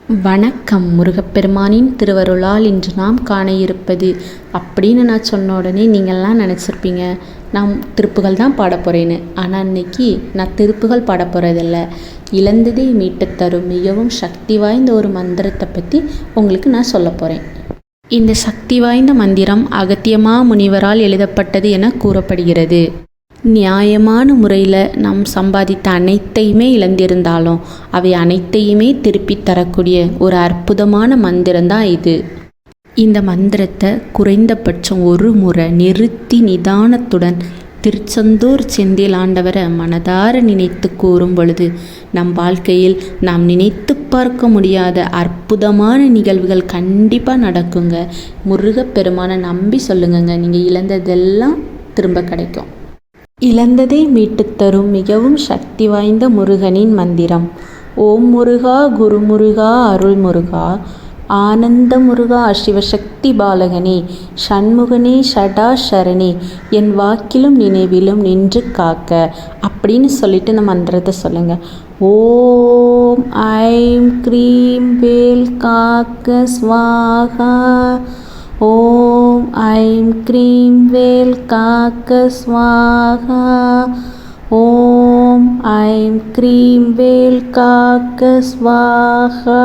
வணக்கம். முருகப்பெருமானின் திருவருளால் இன்று நாம் காண இருப்பது அப்படின்னு நான் சொன்ன உடனே நீங்கள்லாம் நினச்சிருப்பீங்க நான் திருப்புகள் தான் பாட போகிறேன்னு. ஆனால் இன்னைக்கு நான் திருப்புகள் பாட போகிறதில்ல. இழந்ததை மீட்டு தரும் மிகவும் சக்தி வாய்ந்த ஒரு மந்திரத்தை பற்றி உங்களுக்கு நான் சொல்ல போகிறேன். இந்த சக்தி வாய்ந்த மந்திரம் அகத்தியமா முனிவரால் எழுதப்பட்டது என கூறப்படுகிறது. நியாயமான முறையில் நாம் சம்பாதித்த அனைத்தையுமே இழந்திருந்தாலும் அவை அனைத்தையுமே திருப்பி தரக்கூடிய ஒரு அற்புதமான மந்திரம்தான் இது. இந்த மந்திரத்தை குறைந்தபட்சம் ஒரு முறை நிறுத்தி நிதானத்துடன் திருச்செந்தூர் செந்தில் ஆண்டவரை மனதார நினைத்து கூறும் பொழுது நம் வாழ்க்கையில் நாம் நினைத்து பார்க்க முடியாத அற்புதமான நிகழ்வுகள் கண்டிப்பாக நடக்குங்க. முருகப்பெருமானை நம்பி சொல்லுங்கங்க, நீங்கள் இழந்ததெல்லாம் திரும்ப கிடைக்கும். இழந்ததை மீட்டுத் தரும் மிகவும் சக்தி வாய்ந்த முருகனின் மந்திரம். ஓம் முருகா, குரு முருகா, அருள் முருகா, ஆனந்த முருகா, சிவசக்தி பாலகனே, சண்முகனே, சடாசரணே, என் வாக்கிலும் நினைவிலும் நின்று காக்க அப்படின்னு சொல்லிட்டு இந்த மந்திரத்தை சொல்லுங்கள். ஓம் ஐம் க்ரீம் வேல் காக்க ஸ்வாகா. ஓம் ஐம் க்ரீம் வேல் காக்க ஸ்வாகா. ஓம் ஐம் க்ரீம் வேல் காக்க ஸ்வாகா.